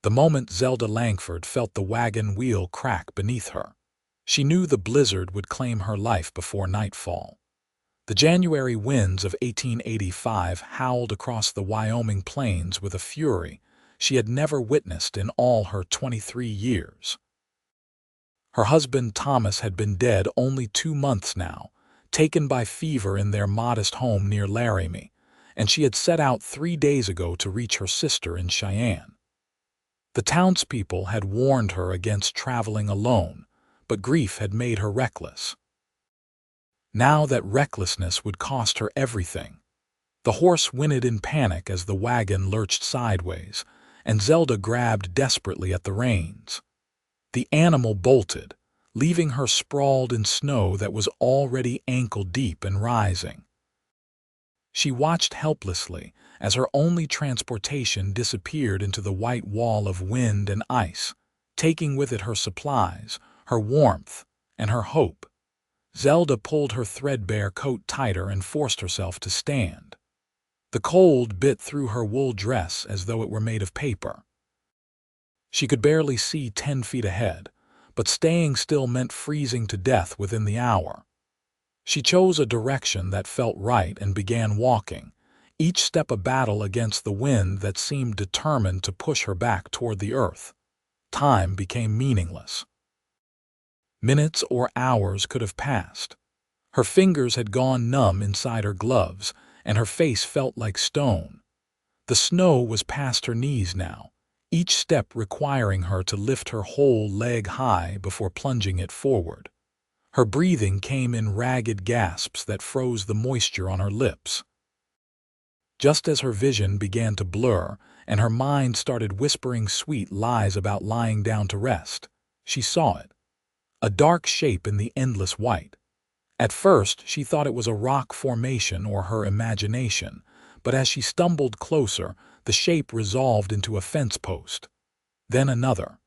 The moment Zelda Langford felt the wagon wheel crack beneath her, she knew the blizzard would claim her life before nightfall. The January winds of 1885 howled across the Wyoming plains with a fury she had never witnessed in all her 23 years. Her husband Thomas had been dead only 2 months now, taken by fever in their modest home near Laramie, and she had set out 3 days ago to reach her sister in Cheyenne. The townspeople had warned her against traveling alone, but grief had made her reckless. Now that recklessness would cost her everything. The horse whinnied in panic as the wagon lurched sideways, and Zelda grabbed desperately at the reins. The animal bolted, leaving her sprawled in snow that was already ankle-deep and rising. She watched helplessly as her only transportation disappeared into the white wall of wind and ice, taking with it her supplies, her warmth, and her hope. Zelda pulled her threadbare coat tighter and forced herself to stand. The cold bit through her wool dress as though it were made of paper. She could barely see 10 feet ahead, but staying still meant freezing to death within the hour. She chose a direction that felt right and began walking, each step a battle against the wind that seemed determined to push her back toward the earth. Time became meaningless. Minutes or hours could have passed. Her fingers had gone numb inside her gloves, and her face felt like stone. The snow was past her knees now, each step requiring her to lift her whole leg high before plunging it forward. Her breathing came in ragged gasps that froze the moisture on her lips. Just as her vision began to blur and her mind started whispering sweet lies about lying down to rest, she saw it. A dark shape in the endless white. At first, she thought it was a rock formation or her imagination, but as she stumbled closer, the shape resolved into a fence post. Then another.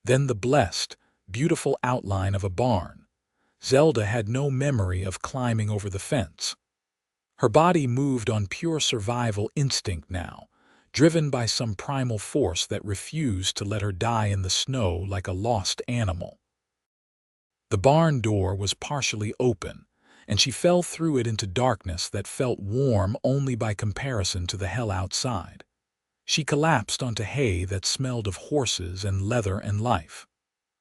Then the blessed, beautiful outline of a barn. Zelda had no memory of climbing over the fence. Her body moved on pure survival instinct now, driven by some primal force that refused to let her die in the snow like a lost animal. The barn door was partially open, and she fell through it into darkness that felt warm only by comparison to the hell outside. She collapsed onto hay that smelled of horses and leather and life.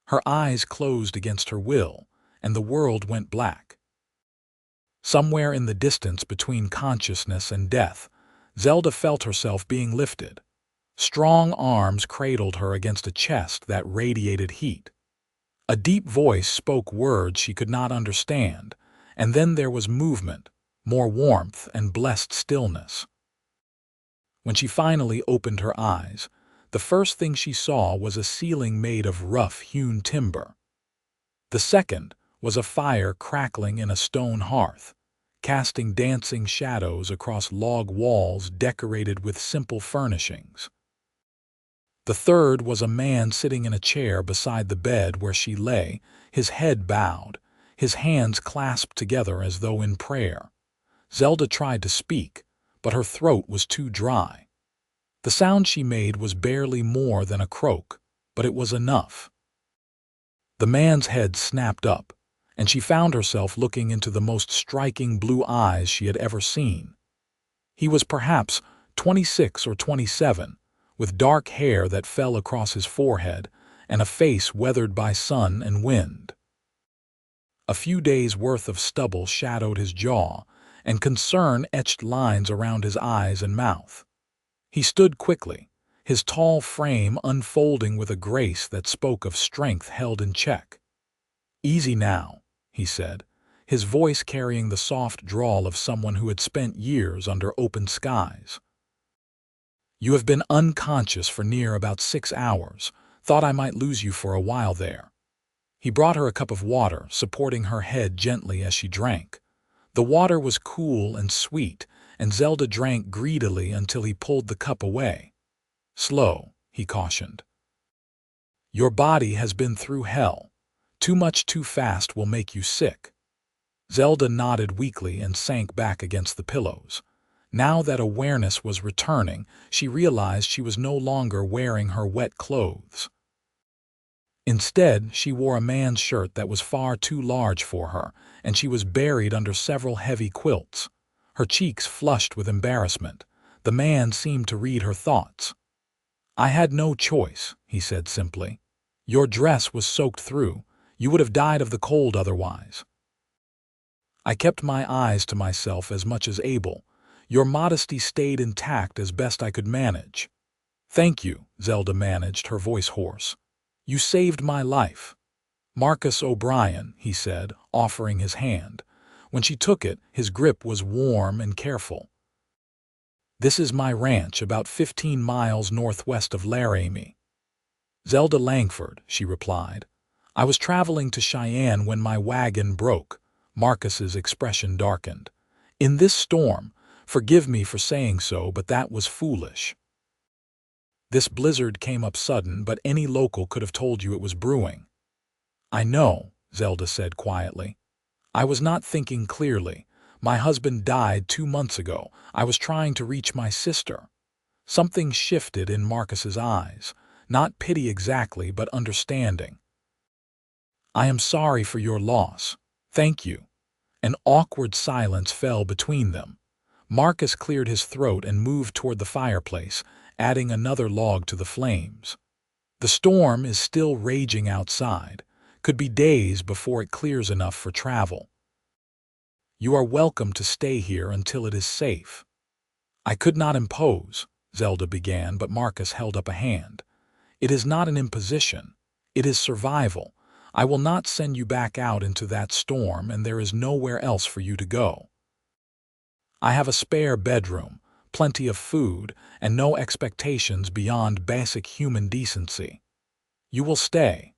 Her eyes closed against her will, and the world went black. Somewhere in the distance between consciousness and death, Zelda felt herself being lifted. Strong arms cradled her against a chest that radiated heat. A deep voice spoke words she could not understand, and then there was movement, more warmth and blessed stillness. When she finally opened her eyes, the first thing she saw was a ceiling made of rough-hewn timber. The second was a fire crackling in a stone hearth, casting dancing shadows across log walls decorated with simple furnishings. The third was a man sitting in a chair beside the bed where she lay, his head bowed, his hands clasped together as though in prayer. Zelda tried to speak, but her throat was too dry. The sound she made was barely more than a croak, but it was enough. The man's head snapped up, and she found herself looking into the most striking blue eyes she had ever seen. He was perhaps 26 or 27, with dark hair that fell across his forehead and a face weathered by sun and wind. A few days' worth of stubble shadowed his jaw, and concern etched lines around his eyes and mouth. He stood quickly, his tall frame unfolding with a grace that spoke of strength held in check. "Easy now," he said, his voice carrying the soft drawl of someone who had spent years under open skies. "You have been unconscious for near about 6 hours. Thought I might lose you for a while there." He brought her a cup of water, supporting her head gently as she drank. The water was cool and sweet, and Zelda drank greedily until he pulled the cup away. "Slow," he cautioned. "Your body has been through hell. Too much too fast will make you sick." Zelda nodded weakly and sank back against the pillows. Now that awareness was returning, she realized she was no longer wearing her wet clothes. Instead, she wore a man's shirt that was far too large for her, and she was buried under several heavy quilts. Her cheeks flushed with embarrassment. The man seemed to read her thoughts. "I had no choice," he said simply. "Your dress was soaked through. You would have died of the cold otherwise." I kept my eyes to myself as much as able. Your modesty stayed intact as best I could manage. "Thank you," Zelda managed, her voice hoarse. "You saved my life." "Marcus O'Brien," he said, offering his hand. When she took it, his grip was warm and careful. "This is my ranch, about 15 miles northwest of Laramie." "Zelda Langford," she replied. "I was traveling to Cheyenne when my wagon broke." Marcus's expression darkened. "In this storm, forgive me for saying so, but that was foolish. This blizzard came up sudden, but any local could have told you it was brewing." "I know," Zelda said quietly. "I was not thinking clearly. My husband died 2 months ago. I was trying to reach my sister." Something shifted in Marcus's eyes. Not pity exactly, but understanding. "I am sorry for your loss. Thank you." An awkward silence fell between them. Marcus cleared his throat and moved toward the fireplace, adding another log to the flames. "The storm is still raging outside. Could be days before it clears enough for travel. You are welcome to stay here until it is safe." "I could not impose," Zelda began, but Marcus held up a hand. "It is not an imposition. It is survival. I will not send you back out into that storm, and there is nowhere else for you to go. I have a spare bedroom, plenty of food, and no expectations beyond basic human decency. You will stay."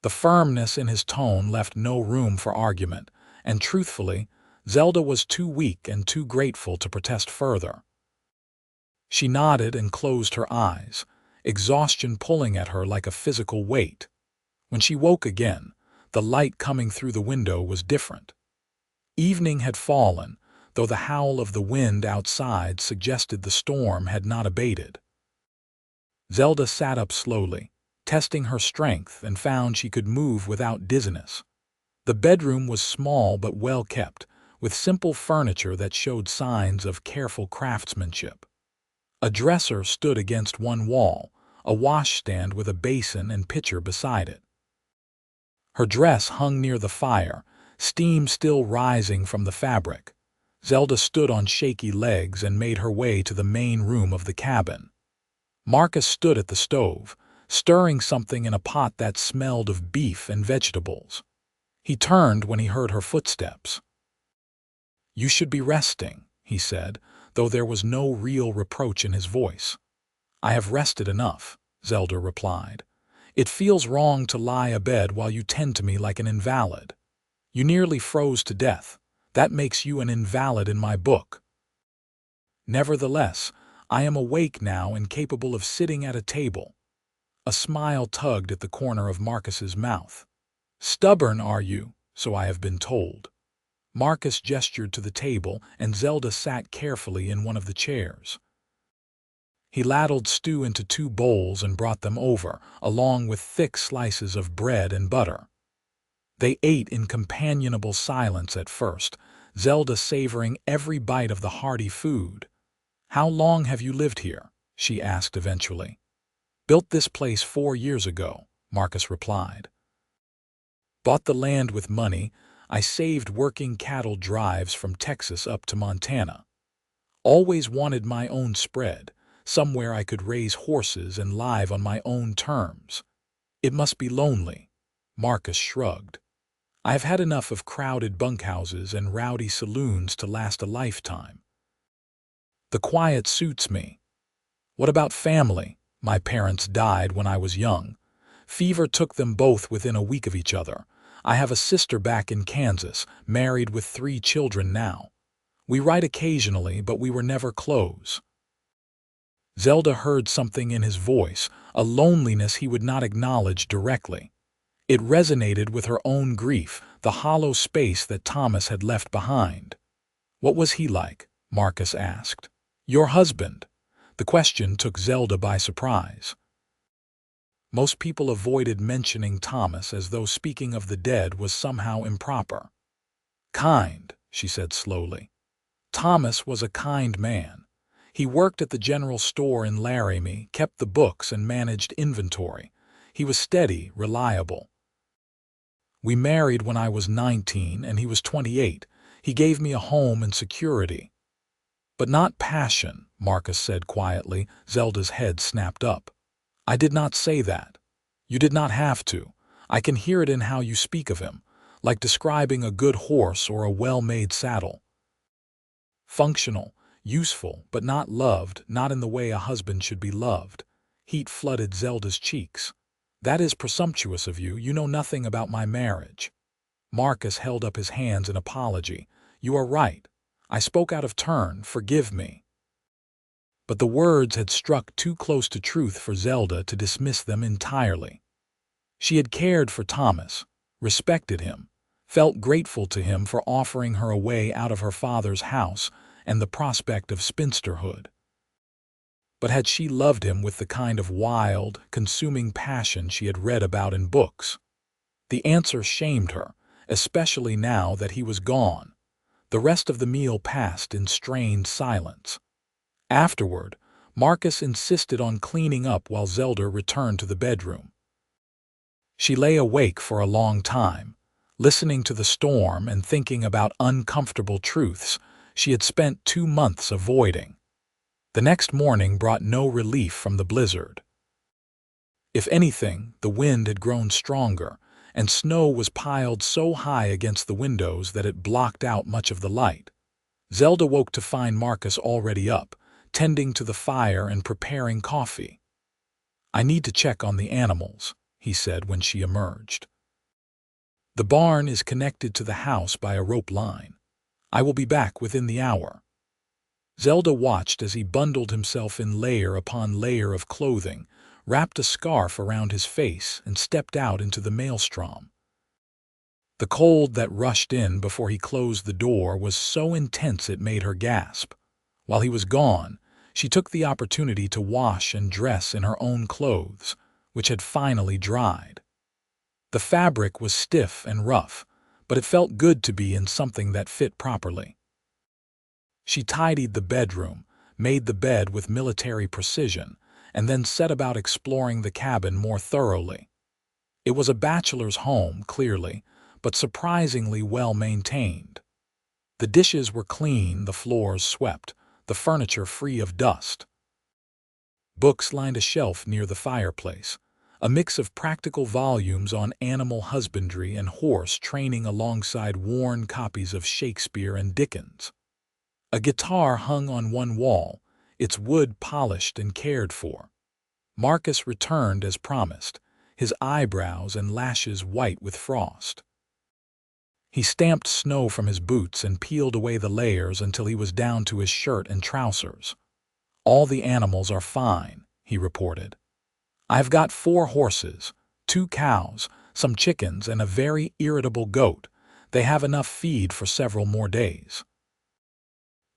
The firmness in his tone left no room for argument, and truthfully, Zelda was too weak and too grateful to protest further. She nodded and closed her eyes, exhaustion pulling at her like a physical weight. When she woke again, the light coming through the window was different. Evening had fallen, though the howl of the wind outside suggested the storm had not abated. Zelda sat up slowly, testing her strength, and found she could move without dizziness. The bedroom was small but well kept, with simple furniture that showed signs of careful craftsmanship. A dresser stood against one wall, a washstand with a basin and pitcher beside it. Her dress hung near the fire, steam still rising from the fabric. Zelda stood on shaky legs and made her way to the main room of the cabin. Marcus stood at the stove, stirring something in a pot that smelled of beef and vegetables. He turned when he heard her footsteps. "You should be resting," he said, though there was no real reproach in his voice. "I have rested enough," Zelda replied. "It feels wrong to lie abed while you tend to me like an invalid. You nearly froze to death. That makes you an invalid in my book. Nevertheless, I am awake now and capable of sitting at a table." A smile tugged at the corner of Marcus's mouth. "Stubborn, are you? So I have been told." Marcus gestured to the table, and Zelda sat carefully in one of the chairs. He ladled stew into 2 bowls and brought them over, along with thick slices of bread and butter. They ate in companionable silence at first, Zelda savoring every bite of the hearty food. "How long have you lived here?" she asked eventually. "Built this place 4 years ago," Marcus replied. "Bought the land with money. I saved working cattle drives from Texas up to Montana. Always wanted my own spread, somewhere I could raise horses and live on my own terms. It must be lonely." Marcus shrugged. "I have had enough of crowded bunkhouses and rowdy saloons to last a lifetime. The quiet suits me." "What about family?" "My parents died when I was young. Fever took them both within a week of each other. I have a sister back in Kansas, married with 3 children now. We write occasionally, but we were never close." Zelda heard something in his voice, a loneliness he would not acknowledge directly. It resonated with her own grief, the hollow space that Thomas had left behind. "What was he like?" Marcus asked. "Your husband." The question took Zelda by surprise. Most people avoided mentioning Thomas as though speaking of the dead was somehow improper. "Kind," she said slowly. "Thomas was a kind man. He worked at the general store in Laramie, kept the books and managed inventory. He was steady, reliable. We married when I was 19 and he was 28. He gave me a home and security." "But not passion," Marcus said quietly. Zelda's head snapped up. "I did not say that. You did not have to. I can hear it in how you speak of him, like describing a good horse or a well-made saddle. Functional, useful, but not loved, not in the way a husband should be loved." Heat flooded Zelda's cheeks. "That is presumptuous of you. You know nothing about my marriage." Marcus held up his hands in apology. "You are right. I spoke out of turn. Forgive me." But the words had struck too close to truth for Zelda to dismiss them entirely. She had cared for Thomas, respected him, felt grateful to him for offering her a way out of her father's house and the prospect of spinsterhood. But had she loved him with the kind of wild, consuming passion she had read about in books? The answer shamed her, especially now that he was gone. The rest of the meal passed in strained silence. Afterward, Marcus insisted on cleaning up while Zelda returned to the bedroom. She lay awake for a long time, listening to the storm and thinking about uncomfortable truths she had spent 2 months avoiding. The next morning brought no relief from the blizzard. If anything, the wind had grown stronger, and snow was piled so high against the windows that it blocked out much of the light. Zelda woke to find Marcus already up, tending to the fire and preparing coffee. "I need to check on the animals," he said when she emerged. "The barn is connected to the house by a rope line. I will be back within the hour." Zelda watched as he bundled himself in layer upon layer of clothing, wrapped a scarf around his face, and stepped out into the maelstrom. The cold that rushed in before he closed the door was so intense it made her gasp. While he was gone, she took the opportunity to wash and dress in her own clothes, which had finally dried. The fabric was stiff and rough, but it felt good to be in something that fit properly. She tidied the bedroom, made the bed with military precision, and then set about exploring the cabin more thoroughly. It was a bachelor's home, clearly, but surprisingly well maintained. The dishes were clean, the floors swept, the furniture free of dust. Books lined a shelf near the fireplace, a mix of practical volumes on animal husbandry and horse training alongside worn copies of Shakespeare and Dickens. A guitar hung on one wall, its wood polished and cared for. Marcus returned as promised, his eyebrows and lashes white with frost. He stamped snow from his boots and peeled away the layers until he was down to his shirt and trousers. "All the animals are fine," he reported. "I've got 4 horses, 2 cows, some chickens, and a very irritable goat. They have enough feed for several more days."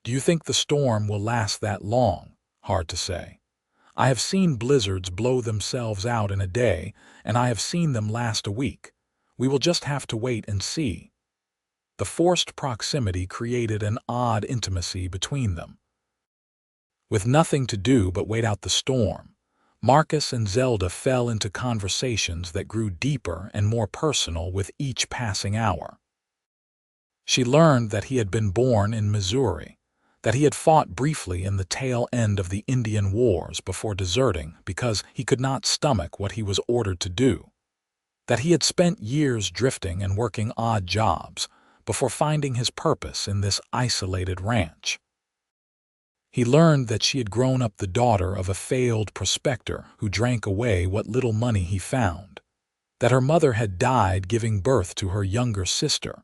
"Do you think the storm will last that long?" "Hard to say. I have seen blizzards blow themselves out in a day, and I have seen them last a week. We will just have to wait and see." The forced proximity created an odd intimacy between them. With nothing to do but wait out the storm, Marcus and Zelda fell into conversations that grew deeper and more personal with each passing hour. She learned that he had been born in Missouri, that he had fought briefly in the tail end of the Indian Wars before deserting because he could not stomach what he was ordered to do, that he had spent years drifting and working odd jobs before finding his purpose in this isolated ranch. He learned that she had grown up the daughter of a failed prospector who drank away what little money he found, that her mother had died giving birth to her younger sister,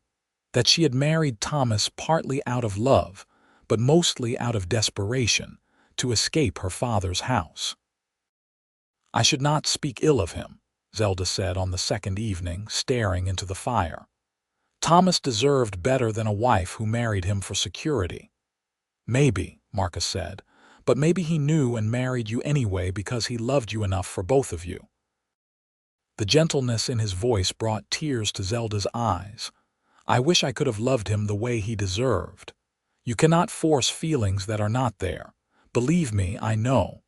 that she had married Thomas partly out of love, but mostly out of desperation, to escape her father's house. "I should not speak ill of him," Zelda said on the second evening, staring into the fire. "Thomas deserved better than a wife who married him for security." Maybe, Marcus said, but maybe he knew and married you anyway because he loved you enough for both of you. The gentleness in his voice brought tears to Zelda's eyes. I wish I could have loved him the way he deserved. You cannot force feelings that are not there. Believe me, I know.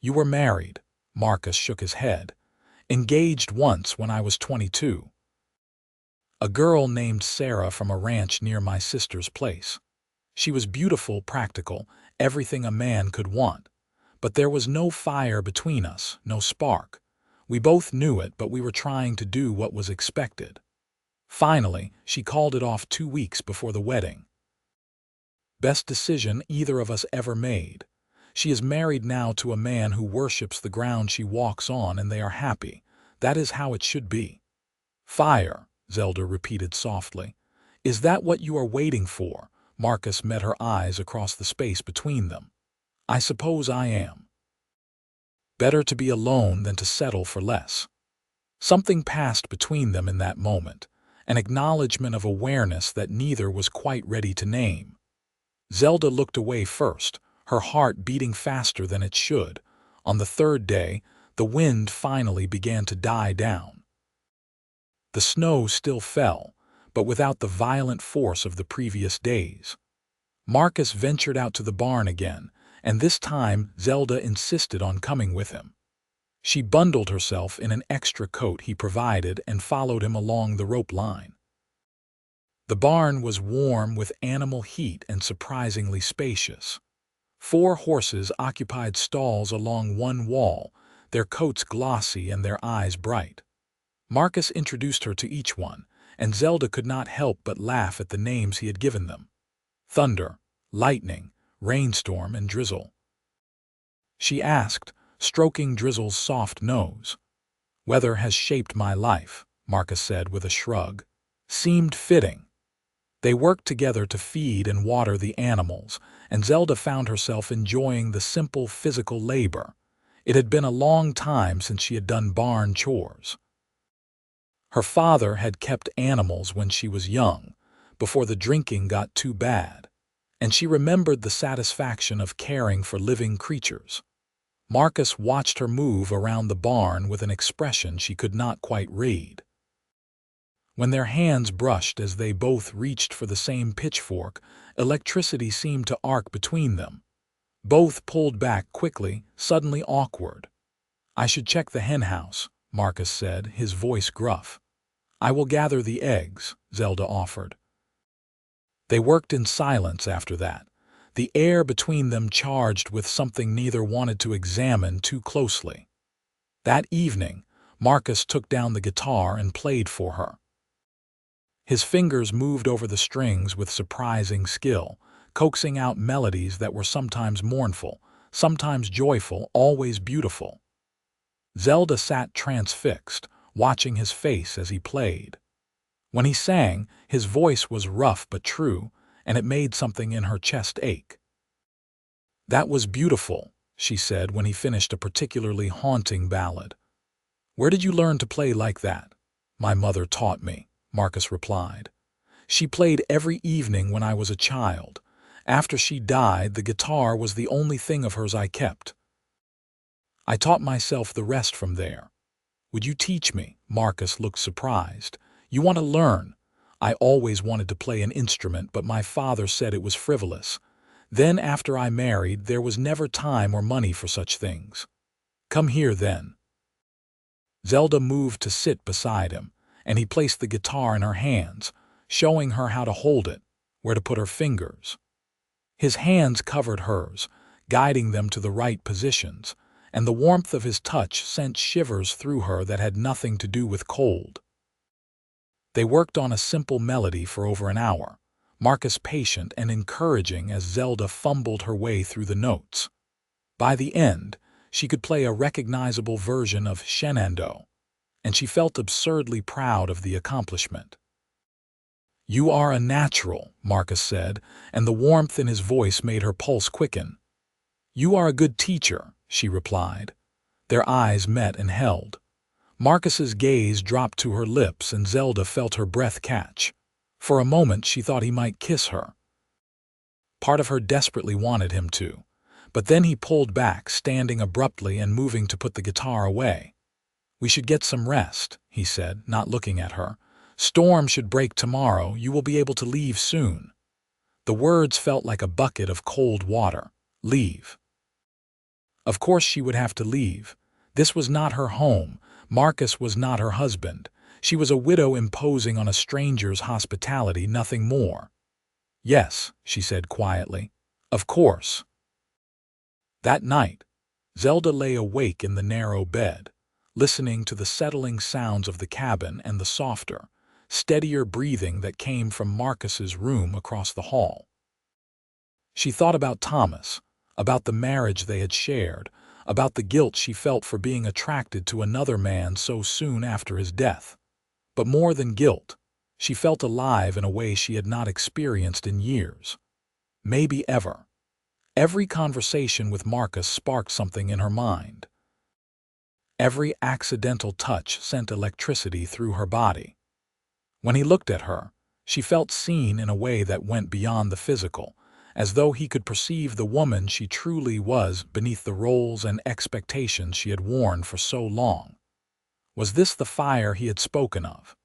You were married. Marcus shook his head. Engaged once when I was 22. A girl named Sarah from a ranch near my sister's place. She was beautiful, practical, everything a man could want. But there was no fire between us, no spark. We both knew it, but we were trying to do what was expected. Finally, she called it off 2 weeks before the wedding. Best decision either of us ever made. She is married now to a man who worships the ground she walks on, and they are happy. That is how it should be. Fire, Zelda repeated softly. Is that what you are waiting for? Marcus met her eyes across the space between them. I suppose I am. Better to be alone than to settle for less. Something passed between them in that moment, an acknowledgement of awareness that neither was quite ready to name. Zelda looked away first, her heart beating faster than it should. On the third day, the wind finally began to die down. The snow still fell, but without the violent force of the previous days. Marcus ventured out to the barn again, and this time Zelda insisted on coming with him. She bundled herself in an extra coat he provided and followed him along the rope line. The barn was warm with animal heat and surprisingly spacious. 4 horses occupied stalls along one wall, their coats glossy and their eyes bright. Marcus introduced her to each one, and Zelda could not help but laugh at the names he had given them. Thunder, lightning, rainstorm, and drizzle. She asked, stroking Drizzle's soft nose. Weather has shaped my life, Marcus said with a shrug. Seemed fitting. They worked together to feed and water the animals, and Zelda found herself enjoying the simple physical labor. It had been a long time since she had done barn chores. Her father had kept animals when she was young, before the drinking got too bad, and she remembered the satisfaction of caring for living creatures. Marcus watched her move around the barn with an expression she could not quite read. When their hands brushed as they both reached for the same pitchfork, electricity seemed to arc between them. Both pulled back quickly, suddenly awkward. I should check the henhouse, Marcus said, his voice gruff. I will gather the eggs, Zelda offered. They worked in silence after that, the air between them charged with something neither wanted to examine too closely. That evening, Marcus took down the guitar and played for her. His fingers moved over the strings with surprising skill, coaxing out melodies that were sometimes mournful, sometimes joyful, always beautiful. Zelda sat transfixed, watching his face as he played. When he sang, his voice was rough but true, and it made something in her chest ache. That was beautiful, she said when he finished a particularly haunting ballad. Where did you learn to play like that? My mother taught me, Marcus replied. She played every evening when I was a child. After she died, the guitar was the only thing of hers I kept. I taught myself the rest from there. Would you teach me? Marcus looked surprised. You want to learn? I always wanted to play an instrument, but my father said it was frivolous. Then after I married, there was never time or money for such things. Come here then. Zelda moved to sit beside him, and he placed the guitar in her hands, showing her how to hold it, where to put her fingers. His hands covered hers, guiding them to the right positions, and the warmth of his touch sent shivers through her that had nothing to do with cold. They worked on a simple melody for over an hour, Marcus patient and encouraging as Zelda fumbled her way through the notes. By the end, she could play a recognizable version of Shenandoah, and she felt absurdly proud of the accomplishment. You are a natural, Marcus said, and the warmth in his voice made her pulse quicken. You are a good teacher, she replied. Their eyes met and held. Marcus's gaze dropped to her lips and Zelda felt her breath catch. For a moment she thought he might kiss her. Part of her desperately wanted him to. But then he pulled back, standing abruptly and moving to put the guitar away. "We should get some rest," he said, not looking at her. "Storm should break tomorrow. You will be able to leave soon." The words felt like a bucket of cold water. Leave. Of course she would have to leave. This was not her home. Marcus was not her husband. She was a widow imposing on a stranger's hospitality, nothing more. "Yes," she said quietly. "Of course." That night, Zelda lay awake in the narrow bed, listening to the settling sounds of the cabin and the softer, steadier breathing that came from Marcus's room across the hall. She thought about Thomas, about the marriage they had shared, about the guilt she felt for being attracted to another man so soon after his death. But more than guilt, she felt alive in a way she had not experienced in years. Maybe ever. Every conversation with Marcus sparked something in her mind. Every accidental touch sent electricity through her body. When he looked at her, she felt seen in a way that went beyond the physical, as though he could perceive the woman she truly was beneath the roles and expectations she had worn for so long. Was this the fire he had spoken of?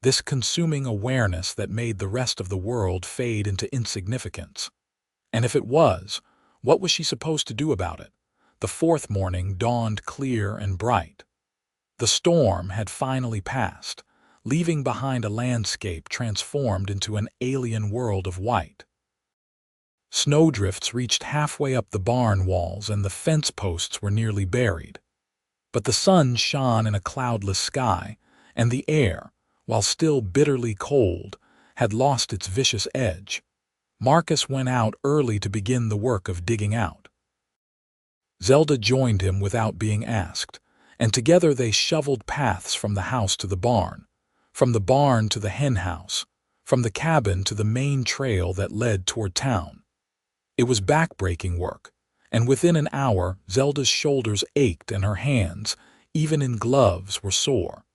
This consuming awareness that made the rest of the world fade into insignificance? And if it was, what was she supposed to do about it? The fourth morning dawned clear and bright. The storm had finally passed, leaving behind a landscape transformed into an alien world of white. Snowdrifts reached halfway up the barn walls and the fence posts were nearly buried. But the sun shone in a cloudless sky, and the air, while still bitterly cold, had lost its vicious edge. Marcus went out early to begin the work of digging out. Zelda joined him without being asked, and together they shoveled paths from the house to the barn, from the barn to the hen house, from the cabin to the main trail that led toward town. It was back-breaking work, and within an hour Zelda's shoulders ached and her hands, even in gloves, were sore.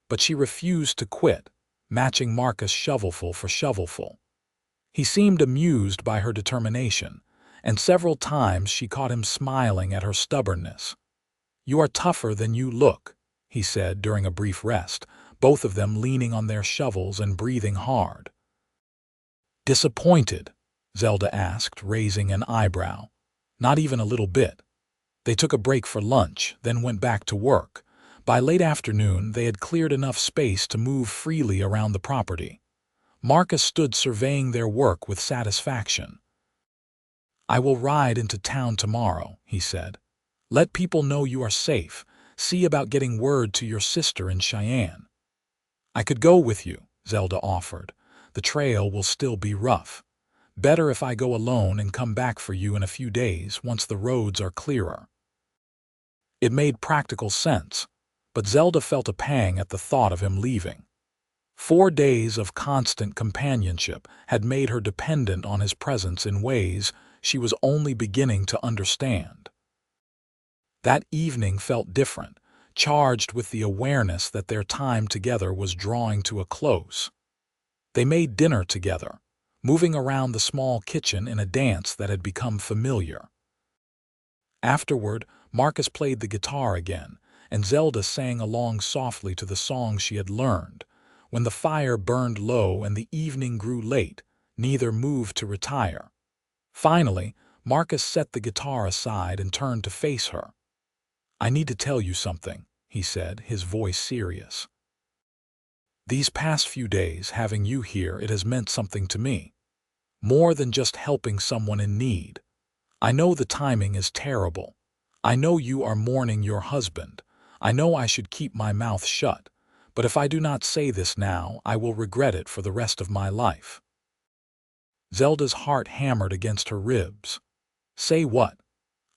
But she refused to quit, matching Marcus shovelful for shovelful. He seemed amused by her determination, and several times she caught him smiling at her stubbornness. "You are tougher than you look," he said during a brief rest, both of them leaning on their shovels and breathing hard. "Disappointed?" Zelda asked, raising an eyebrow. "Not even a little bit." They took a break for lunch, then went back to work. By late afternoon, they had cleared enough space to move freely around the property. Marcus stood surveying their work with satisfaction. "I will ride into town tomorrow," he said. "Let people know you are safe. See about getting word to your sister in Cheyenne." "I could go with you," Zelda offered. "The trail will still be rough. Better if I go alone and come back for you in a few days once the roads are clearer." It made practical sense, but Zelda felt a pang at the thought of him leaving. 4 days of constant companionship had made her dependent on his presence in ways she was only beginning to understand. That evening felt different, charged with the awareness that their time together was drawing to a close. They made dinner together, moving around the small kitchen in a dance that had become familiar. Afterward, Marcus played the guitar again, and Zelda sang along softly to the songs she had learned. When the fire burned low and the evening grew late, neither moved to retire. Finally, Marcus set the guitar aside and turned to face her. "I need to tell you something," he said, his voice serious. "These past few days, having you here, it has meant something to me. More than just helping someone in need. I know the timing is terrible. I know you are mourning your husband. I know I should keep my mouth shut. But if I do not say this now, I will regret it for the rest of my life." Zelda's heart hammered against her ribs. "Say what?"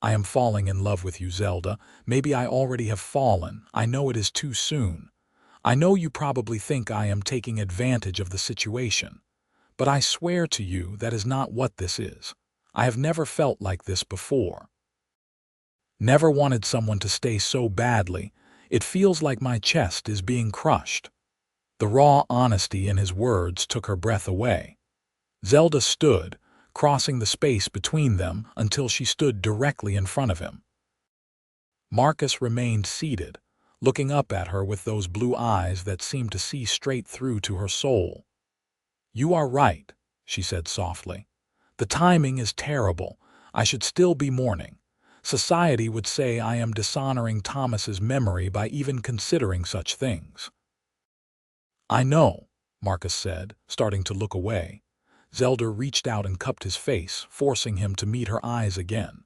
"I am falling in love with you, Zelda. Maybe I already have fallen. I know it is too soon. I know you probably think I am taking advantage of the situation. But I swear to you that is not what this is. I have never felt like this before. Never wanted someone to stay so badly. It feels like my chest is being crushed." The raw honesty in his words took her breath away. Zelda stood, crossing the space between them until she stood directly in front of him. Marcus remained seated, looking up at her with those blue eyes that seemed to see straight through to her soul. "You are right," she said softly. "The timing is terrible. I should still be mourning. Society would say I am dishonoring Thomas's memory by even considering such things." "I know," Marcus said, starting to look away. Zelda reached out and cupped his face, forcing him to meet her eyes again.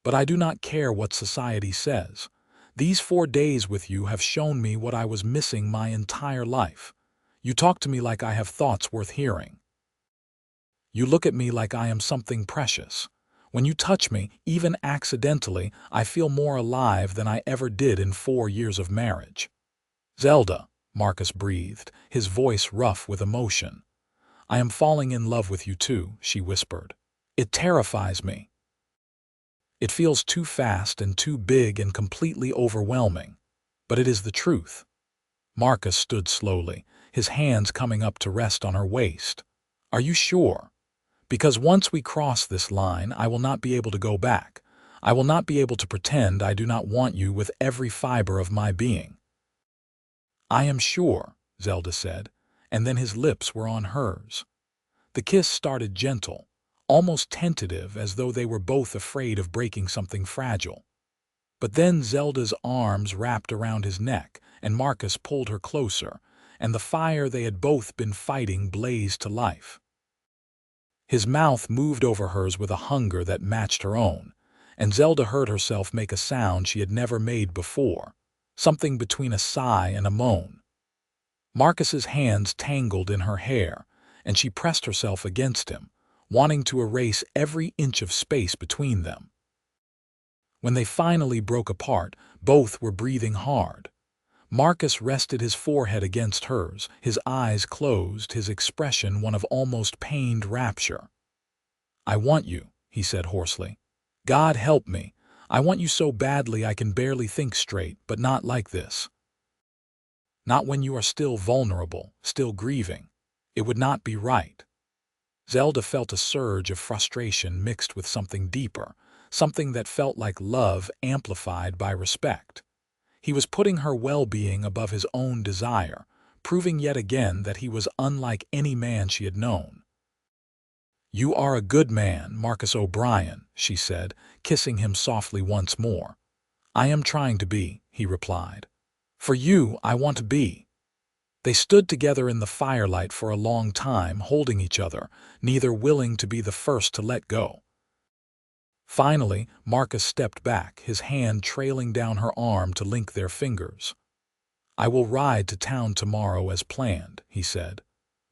"But I do not care what society says. These 4 days with you have shown me what I was missing my entire life. You talk to me like I have thoughts worth hearing. You look at me like I am something precious. When you touch me, even accidentally, I feel more alive than I ever did in 4 years of marriage." "Zelda," Marcus breathed, his voice rough with emotion. "I am falling in love with you too," she whispered. "It terrifies me. It feels too fast and too big and completely overwhelming. But it is the truth." Marcus stood slowly, his hands coming up to rest on her waist. "Are you sure? Because once we cross this line, I will not be able to go back. I will not be able to pretend I do not want you with every fiber of my being." "I am sure," Zelda said, and then his lips were on hers. The kiss started gentle, almost tentative, as though they were both afraid of breaking something fragile. But then Zelda's arms wrapped around his neck, and Marcus pulled her closer, and the fire they had both been fighting blazed to life. His mouth moved over hers with a hunger that matched her own, and Zelda heard herself make a sound she had never made before, something between a sigh and a moan. Marcus's hands tangled in her hair, and she pressed herself against him, wanting to erase every inch of space between them. When they finally broke apart, both were breathing hard. Marcus rested his forehead against hers, his eyes closed, his expression one of almost pained rapture. "I want you," he said hoarsely. "God help me. I want you so badly I can barely think straight, but not like this. Not when you are still vulnerable, still grieving. It would not be right." Zelda felt a surge of frustration mixed with something deeper, something that felt like love amplified by respect. He was putting her well-being above his own desire, proving yet again that he was unlike any man she had known. "You are a good man, Marcus O'Brien," she said, kissing him softly once more. "I am trying to be," he replied. "For you, I want to be." They stood together in the firelight for a long time, holding each other, neither willing to be the first to let go. Finally, Marcus stepped back, his hand trailing down her arm to link their fingers. "I will ride to town tomorrow as planned," he said.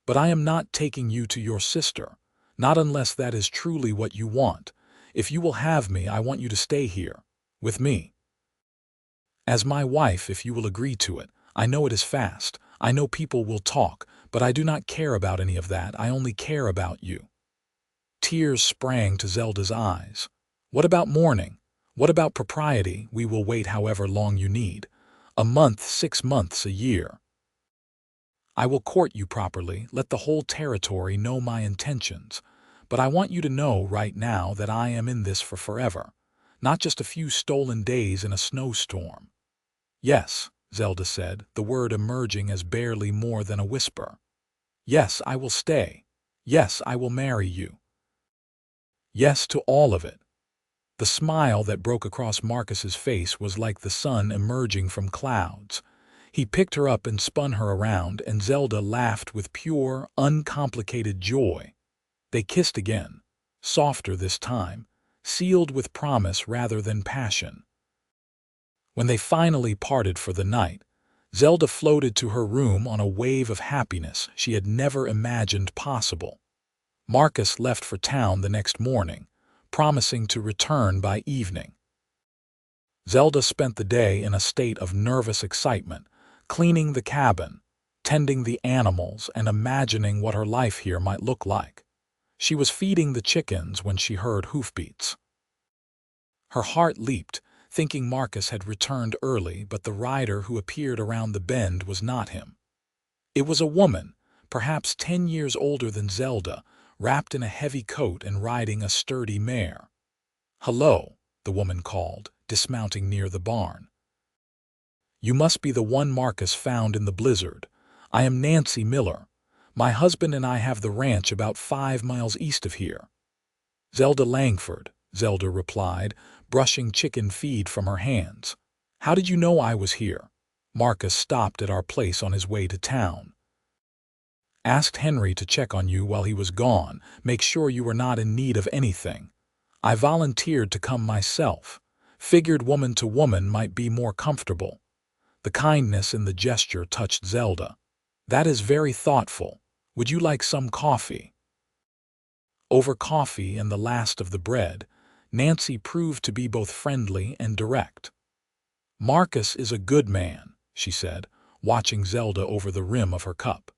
"But I am not taking you to your sister, not unless that is truly what you want. If you will have me, I want you to stay here, with me. As my wife, if you will agree to it. I know it is fast. I know people will talk, but I do not care about any of that. I only care about you." Tears sprang to Zelda's eyes. "What about mourning? What about propriety? We will wait however long you need. A month, 6 months, a year. I will court you properly, let the whole territory know my intentions. But I want you to know right now that I am in this for forever, not just a few stolen days in a snowstorm." "Yes," Zelda said, the word emerging as barely more than a whisper. "Yes, I will stay. Yes, I will marry you. Yes to all of it." The smile that broke across Marcus's face was like the sun emerging from clouds. He picked her up and spun her around, and Zelda laughed with pure, uncomplicated joy. They kissed again, softer this time, sealed with promise rather than passion. When they finally parted for the night, Zelda floated to her room on a wave of happiness she had never imagined possible. Marcus left for town the next morning, promising to return by evening. Zelda spent the day in a state of nervous excitement, cleaning the cabin, tending the animals, and imagining what her life here might look like. She was feeding the chickens when she heard hoofbeats. Her heart leaped, thinking Marcus had returned early, but the rider who appeared around the bend was not him. It was a woman, perhaps 10 years older than Zelda, wrapped in a heavy coat and riding a sturdy mare. "Hello," the woman called, dismounting near the barn. "You must be the one Marcus found in the blizzard. I am Nancy Miller. My husband and I have the ranch about 5 miles east of here." "Zelda Langford," Zelda replied, brushing chicken feed from her hands. "How did you know I was here?" "Marcus stopped at our place on his way to town. Asked Henry to check on you while he was gone, make sure you were not in need of anything. I volunteered to come myself. Figured woman to woman might be more comfortable." The kindness in the gesture touched Zelda. "That is very thoughtful. Would you like some coffee?" Over coffee and the last of the bread, Nancy proved to be both friendly and direct. "Marcus is a good man," she said, watching Zelda over the rim of her cup.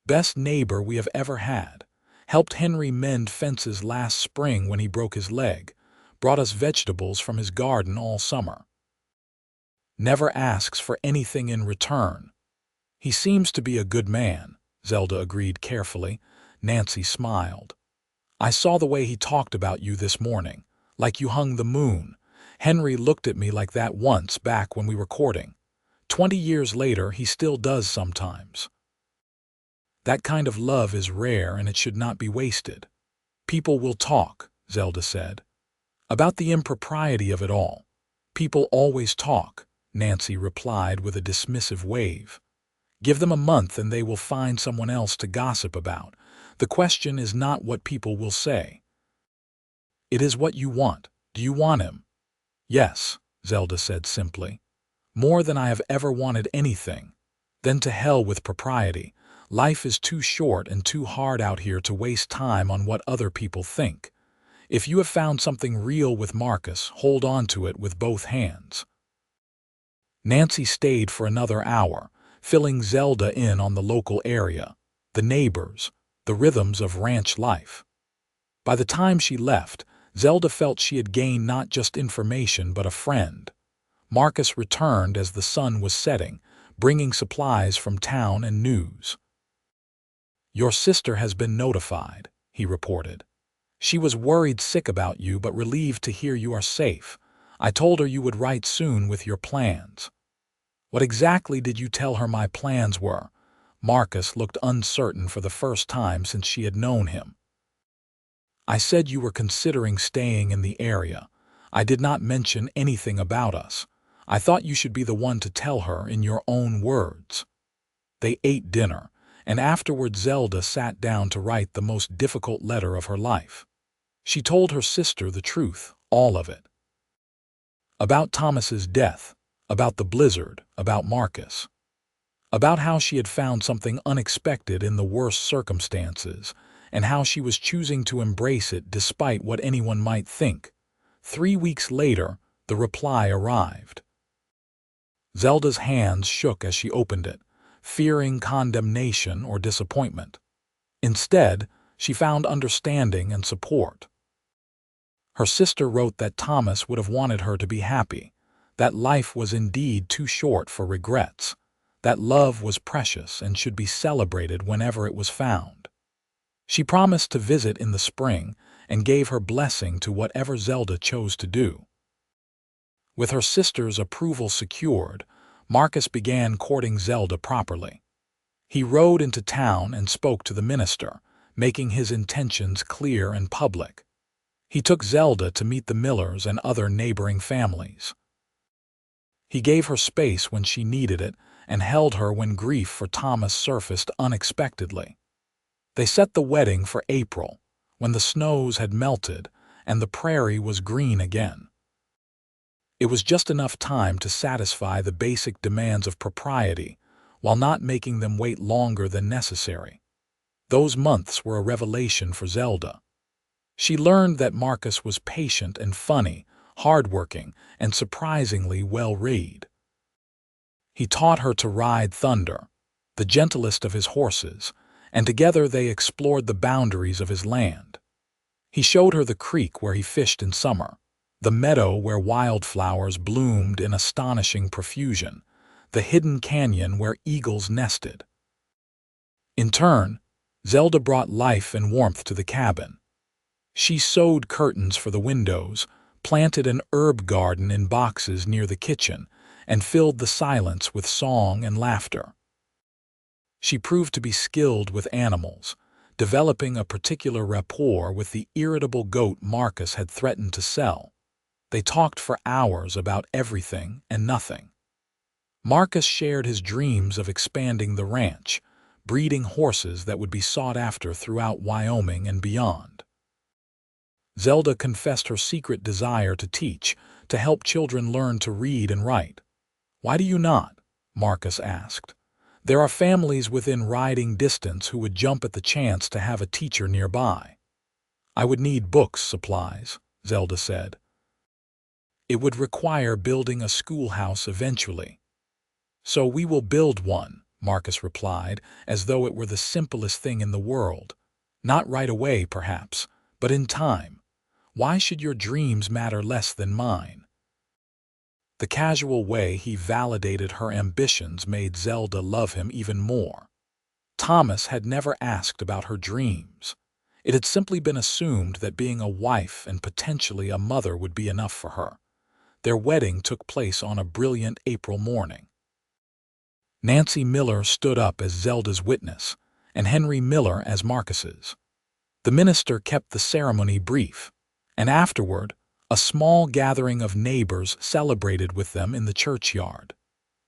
"Best neighbor we have ever had. Helped Henry mend fences last spring when he broke his leg. Brought us vegetables from his garden all summer. Never asks for anything in return." "He seems to be a good man," Zelda agreed carefully. Nancy smiled. "I saw the way he talked about you this morning, like you hung the moon. Henry looked at me like that once back when we were courting. 20 years later, he still does sometimes." "That kind of love is rare and it should not be wasted." "People will talk," Zelda said. "About the impropriety of it all. People always talk," Nancy replied with a dismissive wave. "Give them a month and they will find someone else to gossip about. The question is not what people will say. It is what you want. Do you want him?" "Yes," Zelda said simply. "More than I have ever wanted anything." "Then to hell with propriety. Life is too short and too hard out here to waste time on what other people think. If you have found something real with Marcus, hold on to it with both hands." Nancy stayed for another hour, filling Zelda in on the local area, the neighbors, the rhythms of ranch life. By the time she left, Zelda felt she had gained not just information but a friend. Marcus returned as the sun was setting, bringing supplies from town and news. "Your sister has been notified," he reported. "She was worried sick about you but relieved to hear you are safe. I told her you would write soon with your plans." "What exactly did you tell her my plans were?" Marcus looked uncertain for the first time since she had known him. "I said you were considering staying in the area. I did not mention anything about us. I thought you should be the one to tell her in your own words." They ate dinner, and afterward Zelda sat down to write the most difficult letter of her life. She told her sister the truth, all of it. About Thomas's death, about the blizzard, about Marcus. About how she had found something unexpected in the worst circumstances, and how she was choosing to embrace it despite what anyone might think. 3 weeks later, the reply arrived. Zelda's hands shook as she opened it, fearing condemnation or disappointment. Instead, she found understanding and support. Her sister wrote that Thomas would have wanted her to be happy, that life was indeed too short for regrets, that love was precious and should be celebrated whenever it was found. She promised to visit in the spring and gave her blessing to whatever Zelda chose to do. With her sister's approval secured, Marcus began courting Zelda properly. He rode into town and spoke to the minister, making his intentions clear and public. He took Zelda to meet the Millers and other neighboring families. He gave her space when she needed it and held her when grief for Thomas surfaced unexpectedly. They set the wedding for April, when the snows had melted and the prairie was green again. It was just enough time to satisfy the basic demands of propriety, while not making them wait longer than necessary. Those months were a revelation for Zelda. She learned that Marcus was patient and funny, hardworking, and surprisingly well-read. He taught her to ride Thunder, the gentlest of his horses, and together they explored the boundaries of his land. He showed her the creek where he fished in summer, the meadow where wildflowers bloomed in astonishing profusion, the hidden canyon where eagles nested. In turn, Zelda brought life and warmth to the cabin. She sewed curtains for the windows, planted an herb garden in boxes near the kitchen, and filled the silence with song and laughter. She proved to be skilled with animals, developing a particular rapport with the irritable goat Marcus had threatened to sell. They talked for hours about everything and nothing. Marcus shared his dreams of expanding the ranch, breeding horses that would be sought after throughout Wyoming and beyond. Zelda confessed her secret desire to teach, to help children learn to read and write. "Why do you not?" Marcus asked. "There are families within riding distance who would jump at the chance to have a teacher nearby." "I would need books, supplies," Zelda said. "It would require building a schoolhouse eventually." "So we will build one," Marcus replied, as though it were the simplest thing in the world. "Not right away, perhaps, but in time. Why should your dreams matter less than mine?" The casual way he validated her ambitions made Zelda love him even more. Thomas had never asked about her dreams. It had simply been assumed that being a wife and potentially a mother would be enough for her. Their wedding took place on a brilliant April morning. Nancy Miller stood up as Zelda's witness, and Henry Miller as Marcus's. The minister kept the ceremony brief, and afterward, a small gathering of neighbors celebrated with them in the churchyard.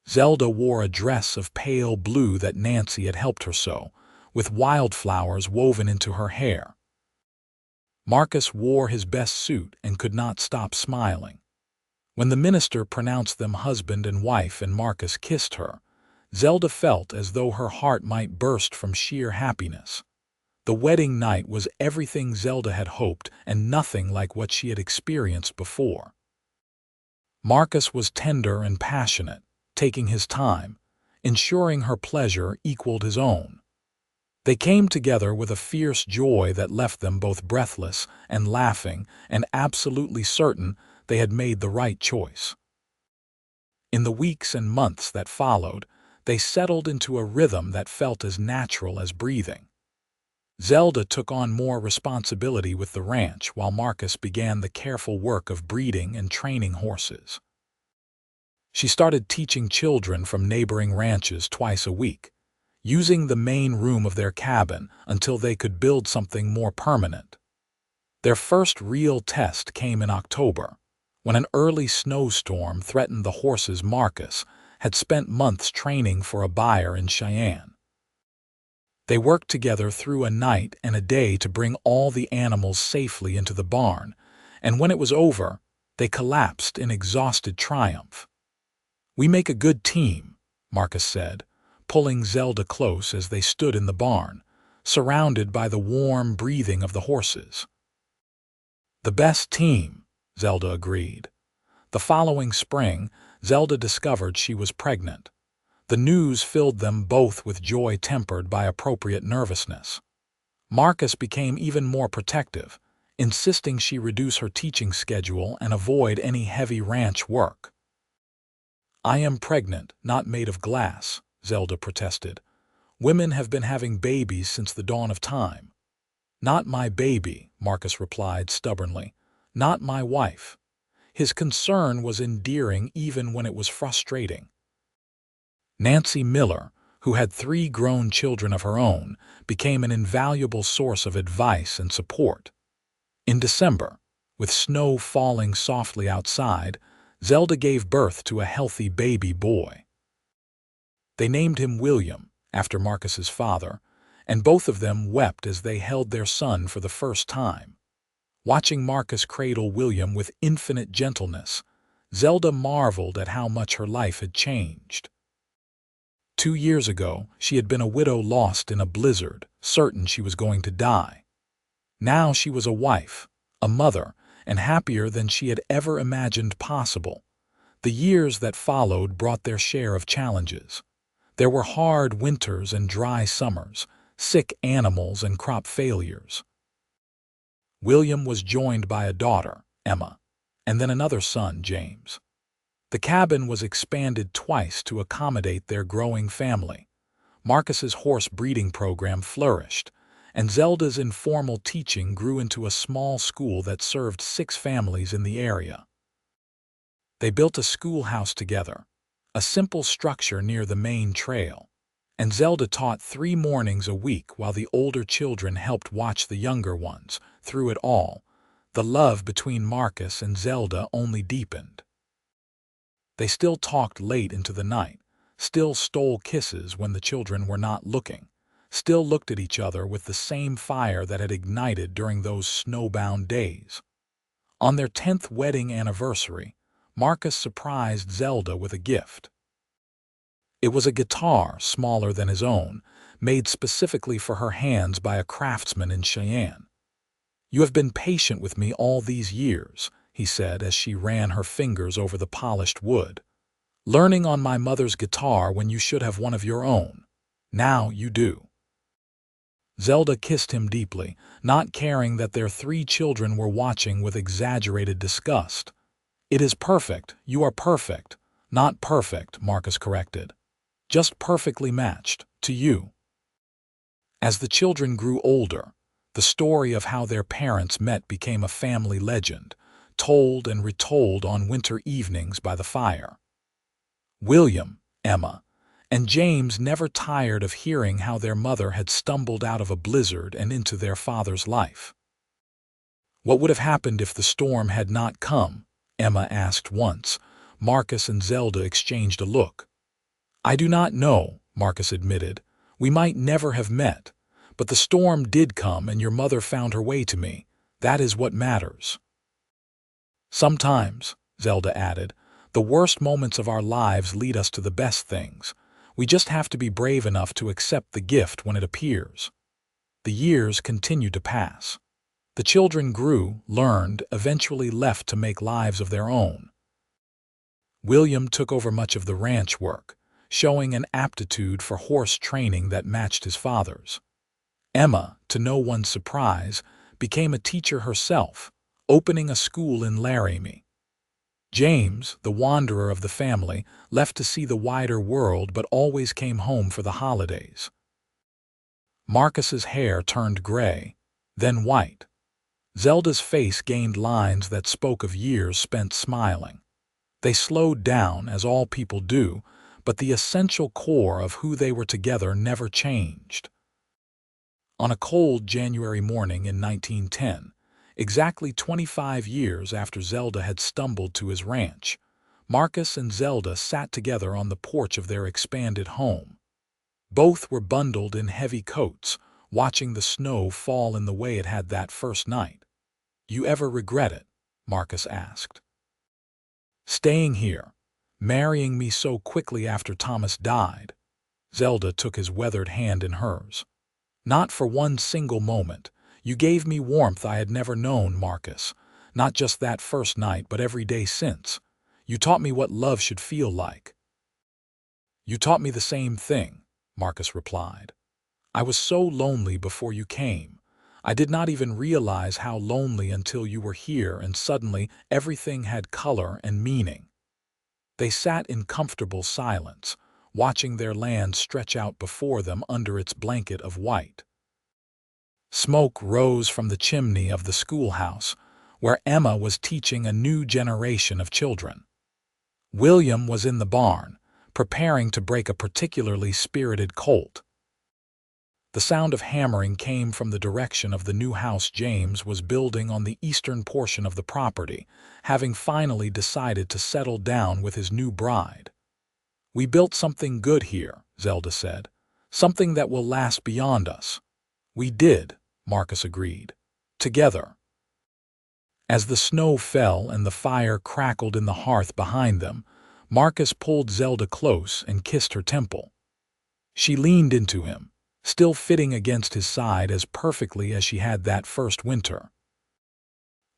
Zelda wore a dress of pale blue that Nancy had helped her sew, with wildflowers woven into her hair. Marcus wore his best suit and could not stop smiling. When the minister pronounced them husband and wife and Marcus kissed her, Zelda felt as though her heart might burst from sheer happiness. The wedding night was everything Zelda had hoped and nothing like what she had experienced before. Marcus was tender and passionate, taking his time, ensuring her pleasure equaled his own. They came together with a fierce joy that left them both breathless and laughing and absolutely certain they had made the right choice. In the weeks and months that followed, they settled into a rhythm that felt as natural as breathing. Zelda took on more responsibility with the ranch while Marcus began the careful work of breeding and training horses. She started teaching children from neighboring ranches twice a week, using the main room of their cabin until they could build something more permanent. Their first real test came in October, when an early snowstorm threatened the horses Marcus had spent months training for a buyer in Cheyenne. They worked together through a night and a day to bring all the animals safely into the barn, and when it was over, they collapsed in exhausted triumph. "We make a good team," Marcus said, pulling Zelda close as they stood in the barn, surrounded by the warm breathing of the horses. "The best team," Zelda agreed. The following spring, Zelda discovered she was pregnant. The news filled them both with joy tempered by appropriate nervousness. Marcus became even more protective, insisting she reduce her teaching schedule and avoid any heavy ranch work. "I am pregnant, not made of glass," Zelda protested. "Women have been having babies since the dawn of time." "Not my baby," Marcus replied stubbornly. "Not my wife." His concern was endearing even when it was frustrating. Nancy Miller, who had 3 grown children of her own, became an invaluable source of advice and support. In December, with snow falling softly outside, Zelda gave birth to a healthy baby boy. They named him William, after Marcus's father, and both of them wept as they held their son for the first time. Watching Marcus cradle William with infinite gentleness, Zelda marveled at how much her life had changed. 2 years ago, she had been a widow lost in a blizzard, certain she was going to die. Now she was a wife, a mother, and happier than she had ever imagined possible. The years that followed brought their share of challenges. There were hard winters and dry summers, sick animals and crop failures. William was joined by a daughter, Emma, and then another son, James. The cabin was expanded twice to accommodate their growing family. Marcus's horse breeding program flourished, and Zelda's informal teaching grew into a small school that served 6 families in the area. They built a schoolhouse together, a simple structure near the main trail, and Zelda taught 3 mornings a week while the older children helped watch the younger ones. Through it all, the love between Marcus and Zelda only deepened. They still talked late into the night, still stole kisses when the children were not looking, still looked at each other with the same fire that had ignited during those snowbound days. On their 10th wedding anniversary, Marcus surprised Zelda with a gift. It was a guitar smaller than his own, made specifically for her hands by a craftsman in Cheyenne. "You have been patient with me all these years," he said as she ran her fingers over the polished wood. "Learning on my mother's guitar when you should have one of your own. Now you do." Zelda kissed him deeply, not caring that their 3 children were watching with exaggerated disgust. "It is perfect, you are perfect." "Not perfect," Marcus corrected. "Just perfectly matched, to you." As the children grew older, the story of how their parents met became a family legend, told and retold on winter evenings by the fire. William, Emma, and James never tired of hearing how their mother had stumbled out of a blizzard and into their father's life. "What would have happened if the storm had not come?" Emma asked once. Marcus and Zelda exchanged a look. "I do not know," Marcus admitted. "We might never have met, but the storm did come and your mother found her way to me. That is what matters." "Sometimes," Zelda added, "the worst moments of our lives lead us to the best things. We just have to be brave enough to accept the gift when it appears." The years continued to pass. The children grew, learned, eventually left to make lives of their own. William took over much of the ranch work, showing an aptitude for horse training that matched his father's. Emma, to no one's surprise, became a teacher herself, opening a school in Laramie. James, the wanderer of the family, left to see the wider world but always came home for the holidays. Marcus's hair turned gray, then white. Zelda's face gained lines that spoke of years spent smiling. They slowed down, as all people do, but the essential core of who they were together never changed. On a cold January morning in 1910, exactly 25 years after Zelda had stumbled to his ranch, Marcus and Zelda sat together on the porch of their expanded home. Both were bundled in heavy coats, watching the snow fall in the way it had that first night. "You ever regret it?" Marcus asked. "Staying here, marrying me so quickly after Thomas died." Zelda took his weathered hand in hers. "Not for one single moment. You gave me warmth I had never known, Marcus. Not just that first night, but every day since. You taught me what love should feel like." "You taught me the same thing," Marcus replied. "I was so lonely before you came. I did not even realize how lonely until you were here, and suddenly everything had color and meaning." They sat in comfortable silence, watching their land stretch out before them under its blanket of white. Smoke rose from the chimney of the schoolhouse, where Emma was teaching a new generation of children. William was in the barn, preparing to break a particularly spirited colt. The sound of hammering came from the direction of the new house James was building on the eastern portion of the property, having finally decided to settle down with his new bride. "We built something good here," Zelda said. "Something that will last beyond us." "We did," Marcus agreed. "Together." As the snow fell and the fire crackled in the hearth behind them, Marcus pulled Zelda close and kissed her temple. She leaned into him, still fitting against his side as perfectly as she had that first winter.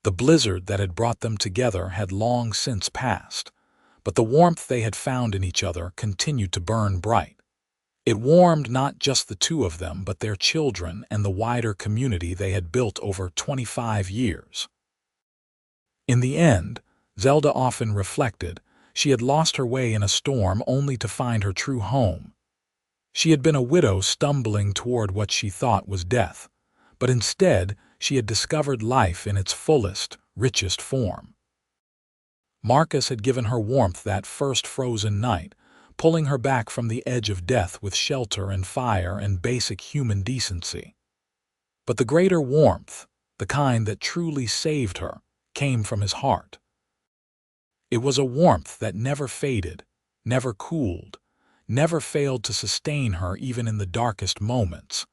The blizzard that had brought them together had long since passed, but the warmth they had found in each other continued to burn bright. It warmed not just the two of them, but their children and the wider community they had built over 25 years. In the end, Zelda often reflected, she had lost her way in a storm only to find her true home. She had been a widow stumbling toward what she thought was death, but instead she had discovered life in its fullest, richest form. Marcus had given her warmth that first frozen night, pulling her back from the edge of death with shelter and fire and basic human decency. But the greater warmth, the kind that truly saved her, came from his heart. It was a warmth that never faded, never cooled, never failed to sustain her even in the darkest moments.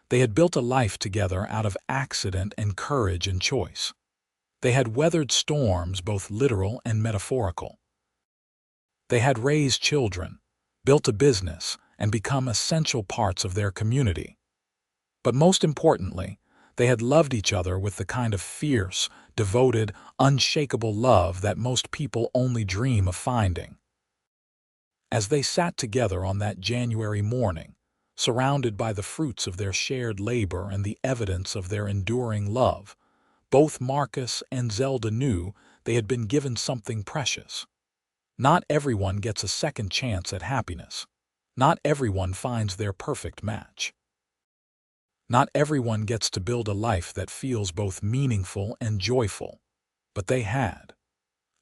They had built a life together out of accident and courage and choice. They had weathered storms, both literal and metaphorical. They had raised children, built a business, and become essential parts of their community. But most importantly, they had loved each other with the kind of fierce, devoted, unshakable love that most people only dream of finding. As they sat together on that January morning, surrounded by the fruits of their shared labor and the evidence of their enduring love, both Marcus and Zelda knew they had been given something precious. Not everyone gets a second chance at happiness. Not everyone finds their perfect match. Not everyone gets to build a life that feels both meaningful and joyful, but they had.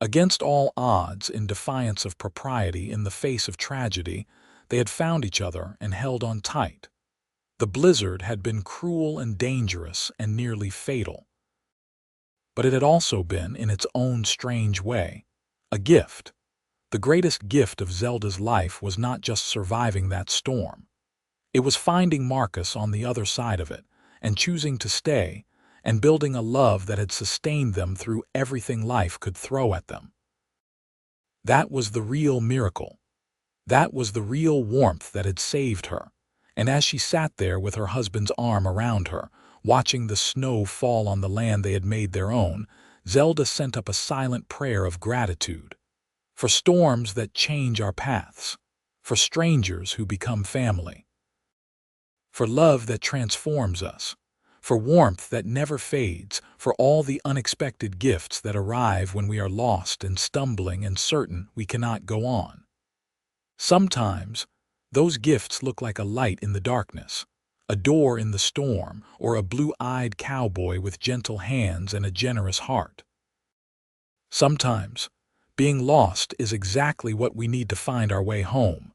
Against all odds, in defiance of propriety, in the face of tragedy, they had found each other and held on tight. The blizzard had been cruel and dangerous and nearly fatal. But it had also been, in its own strange way, a gift. The greatest gift of Zelda's life was not just surviving that storm. It was finding Marcus on the other side of it, and choosing to stay, and building a love that had sustained them through everything life could throw at them. That was the real miracle. That was the real warmth that had saved her. And as she sat there with her husband's arm around her, watching the snow fall on the land they had made their own, Zelda sent up a silent prayer of gratitude. For storms that change our paths, for strangers who become family, for love that transforms us, for warmth that never fades, for all the unexpected gifts that arrive when we are lost and stumbling and certain we cannot go on. Sometimes, those gifts look like a light in the darkness, a door in the storm, or a blue-eyed cowboy with gentle hands and a generous heart. Sometimes, being lost is exactly what we need to find our way home,